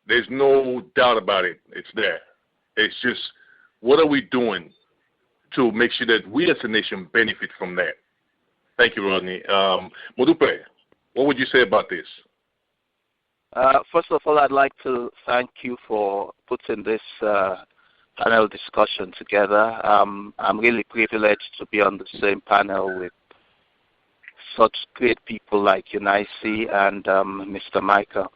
There's no doubt about it. It's there. It's just, what are we doing to make sure that we as a nation benefit from that? Thank you, Rodney. Modupe, what would you say about this? First of all, I'd like to thank you for putting this panel discussion together. I'm really privileged to be on the same panel with such great people like Unice and Mr. Michael.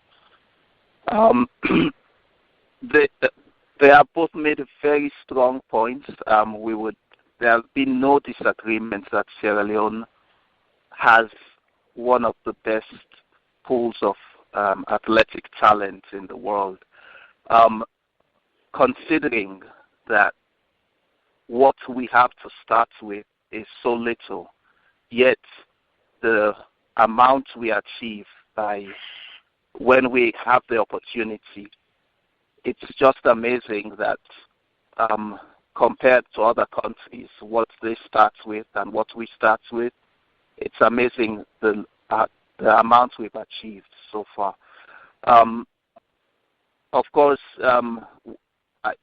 They have both made very strong points. There have been no disagreements that Sierra Leone has one of the best pools of athletic talent in the world. Considering that what we have to start with is so little, yet the amount we achieve by when we have the opportunity, it's just amazing that compared to other countries, what they start with and what we start with, it's amazing the amount we've achieved so far. Of course,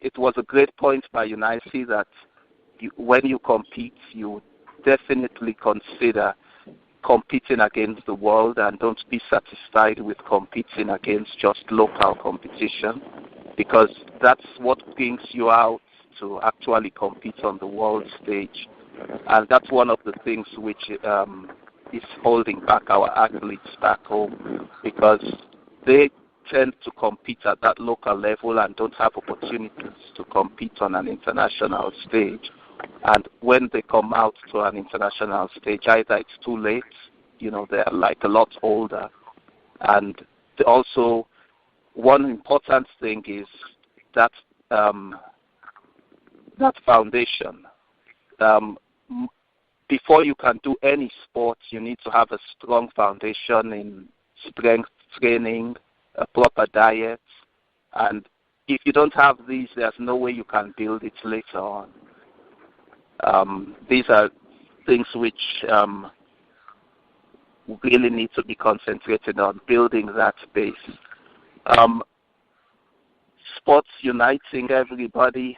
it was a great point by Unice that when you compete, you definitely consider competing against the world and don't be satisfied with competing against just local competition, because that's what brings you out to actually compete on the world stage. And that's one of the things which is holding back our athletes back home, because they tend to compete at that local level and don't have opportunities to compete on an international stage. And when they come out to an international stage, either it's too late, they're like a lot older. And also, one important thing is that that foundation. Before you can do any sport, you need to have a strong foundation in strength training, a proper diet, and if you don't have these, there's no way you can build it later on. These are things which really need to be concentrated on, building that base. Sports uniting everybody,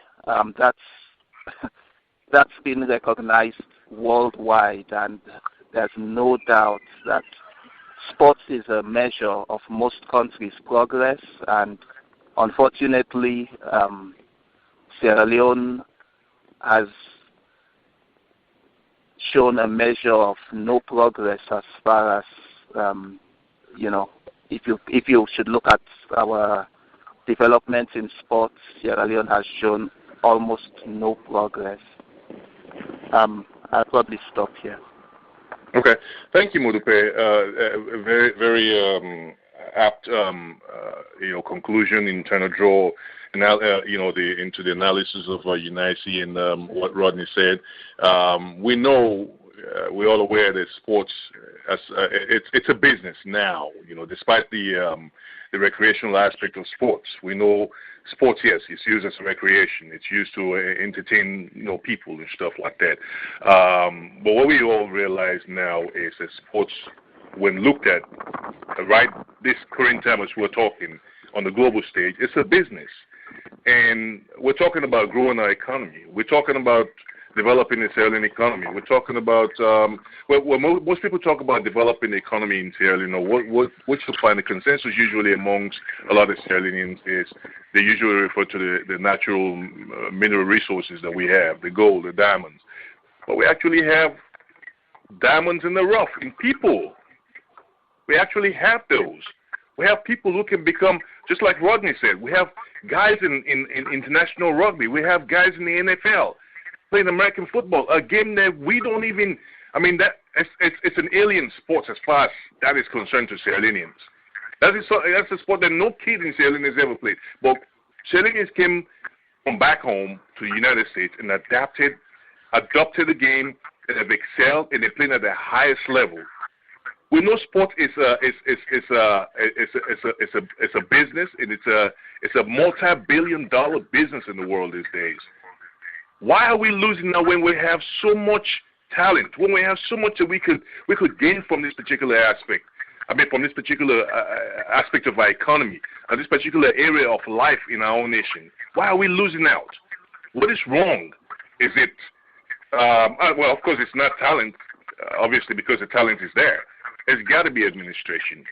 that's been recognized worldwide, and there's no doubt that sports is a measure of most countries' progress, and unfortunately, Sierra Leone has shown a measure of no progress as far as, if you should look at our development in sports, Sierra Leone has shown almost no progress. I'll probably stop here. Okay, thank you, Modupe. Very, very apt, conclusion in trying to draw, into the analysis of Unice and what Rodney said. We know, we're all aware that sports, it's a business now. Despite the recreational aspect of sports, we know sports, yes, it's used as a recreation. It's used to entertain, people and stuff like that. But what we all realize now is that sports, when looked at right this current time as we're talking on the global stage, it's a business. And we're talking about growing our economy. We're talking about developing the Sierra Leone economy. We're talking about, most people talk about developing the economy in Sierra Leone. What you'll find the consensus usually amongst a lot of Sierra Leoneans is they usually refer to the natural mineral resources that we have, the gold, the diamonds. But we actually have diamonds in the rough, in people. We actually have those. We have people who can become, just like Rodney said, we have guys in international rugby. We have guys in the NFL playing American football, a game that we don't even, it's an alien sport as far as that is concerned to Sierra Leoneans. That's a sport that no kid in Sierra Leone has ever played. But Sierra Leoneans came from back home to the United States and adopted the game, and have excelled, and they're playing at the highest level. We know sport is a business, and it's a multi-billion-dollar business in the world these days. Why are we losing now when we have so much talent, when we have so much that we could gain from this particular aspect? from this particular aspect of our economy, this particular area of life in our own nation? Why are we losing out? What is wrong? Is it, well, of course, it's not talent, obviously, because the talent is there. It's got to be administration.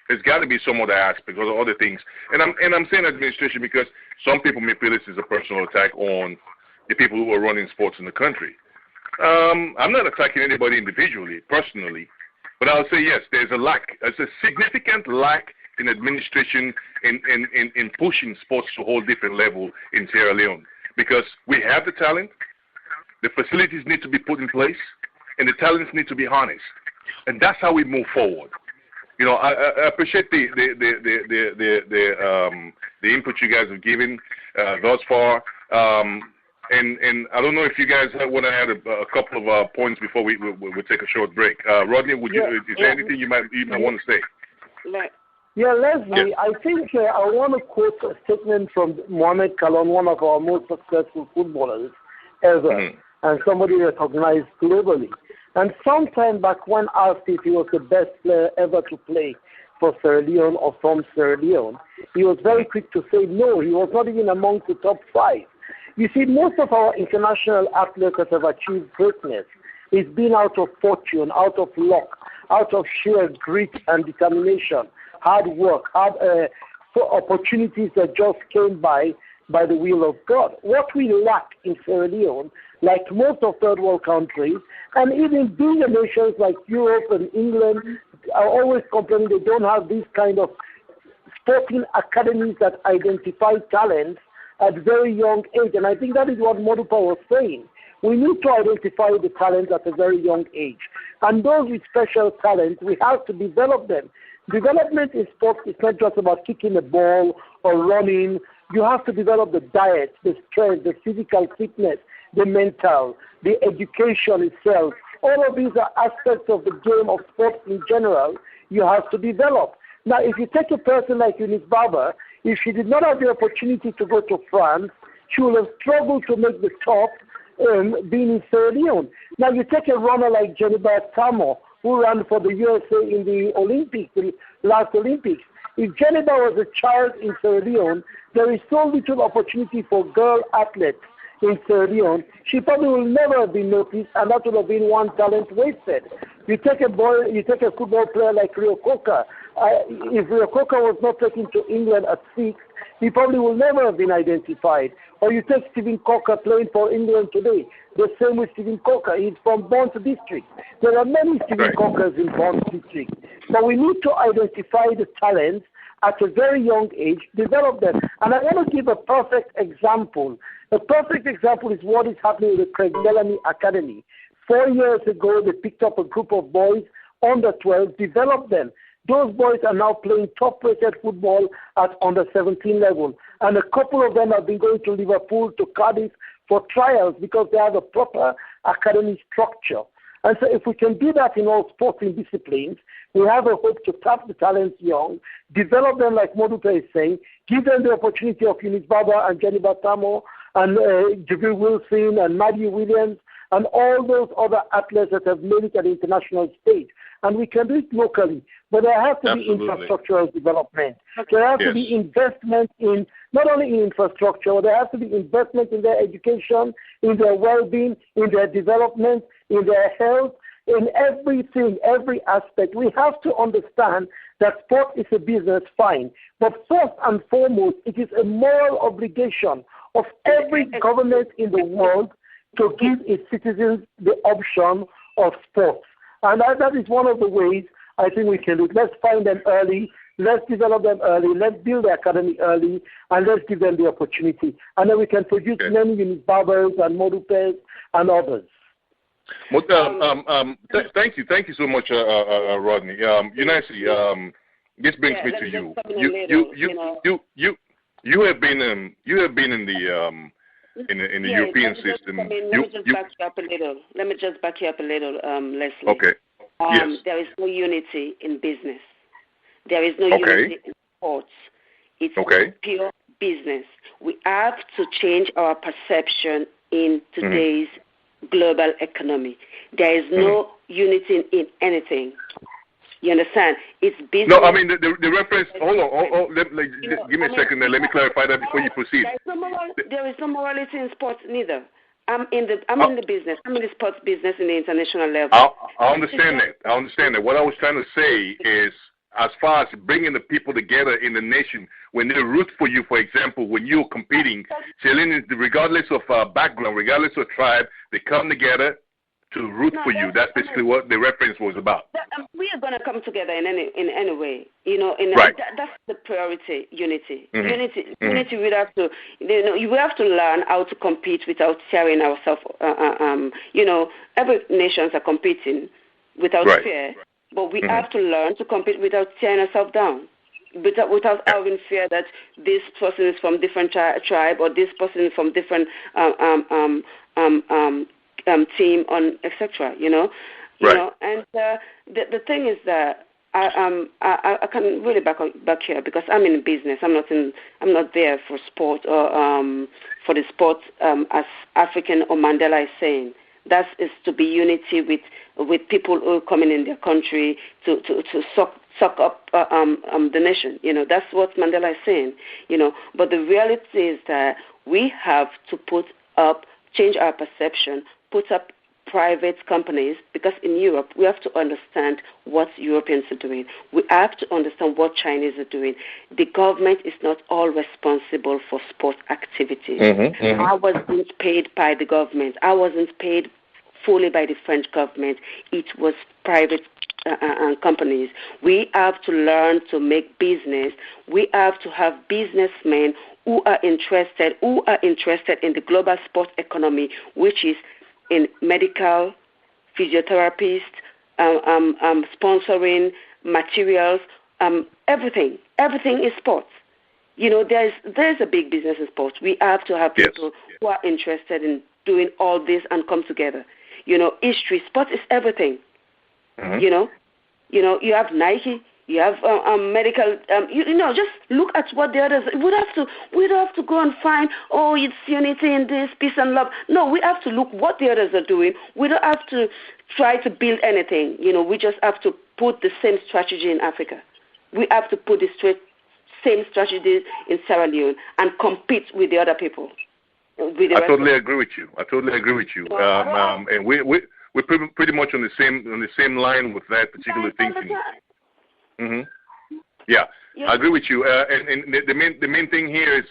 There's got to be some other aspect or other things. And I'm saying administration because some people may feel this is a personal attack on the people who are running sports in the country. I'm not attacking anybody individually, personally, but I'll say yes, there's a significant lack in administration in pushing sports to a whole different level in Sierra Leone, because we have the talent, the facilities need to be put in place, and the talents need to be harnessed, and that's how we move forward. You know, I appreciate the input you guys have given thus far. And I don't know if you guys want to add a couple of points before we take a short break. Rodney, is there anything you might want to say? Yeah, Leslie, I think I want to quote a statement from Mohamed Kalon, one of our most successful footballers ever, and somebody recognized globally. And sometime back when asked if he was the best player ever to play for Sierra Leone or from Sierra Leone, he was very quick to say no, he was not even among the top 5. You see, most of our international athletes that have achieved greatness is been out of fortune, out of luck, out of sheer grit and determination, hard work, opportunities that just came by the will of God. What we lack in Sierra Leone, like most of third world countries, and even bigger nations like Europe and England are always complaining they don't have these kind of sporting academies that identify talents at very young age. And I think that is what Modupa was saying. We need to identify the talents at a very young age. And those with special talents, we have to develop them. Development in sports is not just about kicking the ball or running. You have to develop the diet, the strength, the physical fitness, the mental, the education itself. All of these are aspects of the game of sports in general you have to develop. Now, if you take a person like Eunice Barber, if she did not have the opportunity to go to France, she would have struggled to make the top being in Sierra Leone. Now, you take a runner like Jennifer Tamo, who ran for the USA in the Olympics, the last Olympics. If Jennifer was a child in Sierra Leone, there is so little opportunity for girl athletes in Sierra Leone, she probably will never have been noticed, and that would have been one talent wasted. You take a football player like Rio Coca. If Rio Coca was not taken to England at 6, he probably will never have been identified. Or you take Stephen Cocker playing for England today. The same with Stephen Cocker. He's from Bond District. There are many Stephen Cockers in Bond District. But we need to identify the talents at a very young age, develop them. And I want to give a perfect example. A perfect example is what is happening with the Craig Bellamy Academy. 4 years ago, they picked up a group of boys, under 12, developed them. Those boys are now playing top-rated football at under 17 level. And a couple of them have been going to Liverpool, to Cardiff for trials because they have a proper academy structure. And so if we can do that in all sporting disciplines, we have a hope to tap the talents young, develop them like Modupe is saying, give them the opportunity of Eunice Baba and Jenny Batamo and Jabril Wilson and Maddie Williams and all those other athletes that have made it at the international stage. And we can do it locally, but there has to be infrastructural development. There has to be investment in, not only in infrastructure, there has to be investment in their education, in their well-being, in their development, in their health, in everything, every aspect. We have to understand that sport is a business, fine. But first and foremost, it is a moral obligation of every government in the world to give its citizens the option of sports. And that is one of the ways I think we can do it. Let's find them early. Let's develop them early. Let's build the academy early. And let's give them the opportunity. And then we can produce many Eunice Barbers and Modupes and others. Well, thank you so much, Rodney. Eunice, this brings me to you. You have been in the European system. Let me just back you up a little, Leslie. Okay. There is no unity in business. There is no unity in sports. It's pure business. We have to change our perception in today's global economy. There is no unity in anything. You understand? It's business. No, I mean the reference. Hold on. Give me a second. Let me clarify that before you proceed. There is no morality in sports neither. I'm in the business. I'm in the sports business in the international level. I understand that. What I was trying to say is, as far as bringing the people together in the nation, when they root for you, for example, when you're competing, regardless of background, regardless of tribe, they come together to root for you. That's basically what the reference was about. We are going to come together in any way. Right. That's the priority, unity. Mm-hmm. Unity, we have to, we have to learn how to compete without tearing ourselves. Every nations are competing without fear, but we have to learn to compete without tearing ourselves down. Without having fear that this person is from different tribe or this person is from different team on etc. And the thing is that I can really back here because I'm in business. I'm not there for sport or for the sport as African or Mandela is saying. That is to be unity with people who are coming in their country to suck up the nation. That's what Mandela is saying. But the reality is that we have to change our perception, put up private companies, because in Europe we have to understand what Europeans are doing. We have to understand what Chinese are doing. The government is not all responsible for sport activities. I wasn't paid by the government. I wasn't paid fully by the French government. It was private companies. We have to learn to make business. We have to have businessmen who are interested in the global sport economy, which is in medical, physiotherapists, sponsoring, materials, everything. Everything is sports. There's a big business in sports. We have to have people who are interested in doing all this and come together. History, sport is everything. You have Nike. You have medical. Just look at what the others. We'd have to go and find. Oh, it's unity in this, peace and love. No, we have to look what the others are doing. We don't have to try to build anything. We just have to put the same strategy in Africa. We have to put the same strategy in Sierra Leone and compete with the other people. I totally agree with you. And we're pretty much on the same line with that particular thinking. Yeah, I agree with you. And the main thing here is,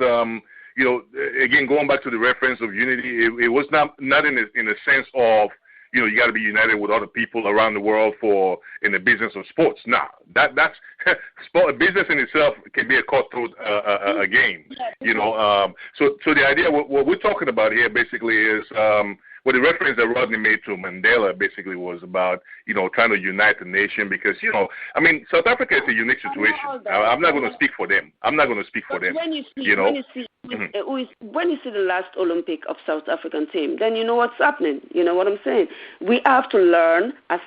again, going back to the reference of unity, it was not in a sense of, you got to be united with other people around the world in the business of sports. Nah, that's sport. Business in itself can be a cutthroat a game. So the idea, what we're talking about here basically is. Well, the reference that Rodney made to Mandela basically was about, trying to unite the nation because, South Africa is a unique situation. I'm not going to speak for them. When you see the last Olympic of South African team, then you know what's happening. You know what I'm saying? We have to learn as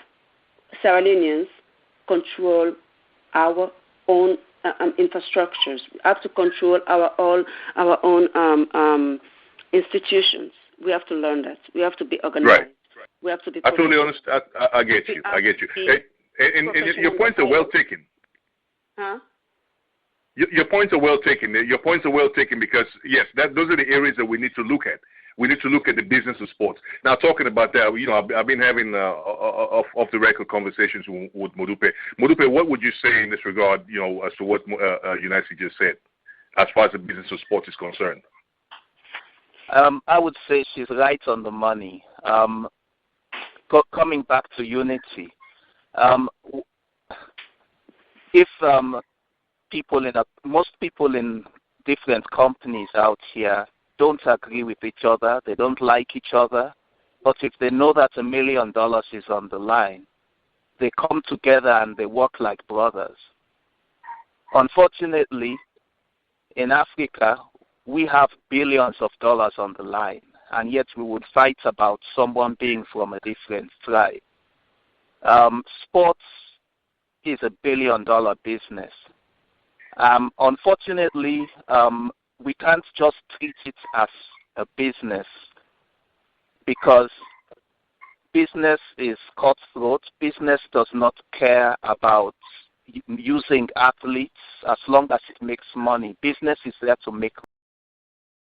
Sierra Leoneans control our own infrastructures. We have to control our own institutions. We have to learn that. We have to be organized. Right. We have to be. I totally understand. I get you. And your points are well taken. Huh? Your points are well taken. Because yes, those are the areas that we need to look at. We need to look at the business of sports. Now, talking about that, I've been having off the record conversations with Modupe. Modupe, what would you say in this regard? As to what United just said, as far as the business of sports is concerned. I would say she's right on the money. Coming back to unity, if most people in different companies out here don't agree with each other, they don't like each other, but if they know that $1 million is on the line, they come together and they work like brothers. Unfortunately, in Africa, we have billions of dollars on the line, and yet we would fight about someone being from a different tribe. Sports is $1 billion business. Unfortunately, we can't just treat it as a business because business is cutthroat. Business does not care about using athletes as long as it makes money. Business is there to make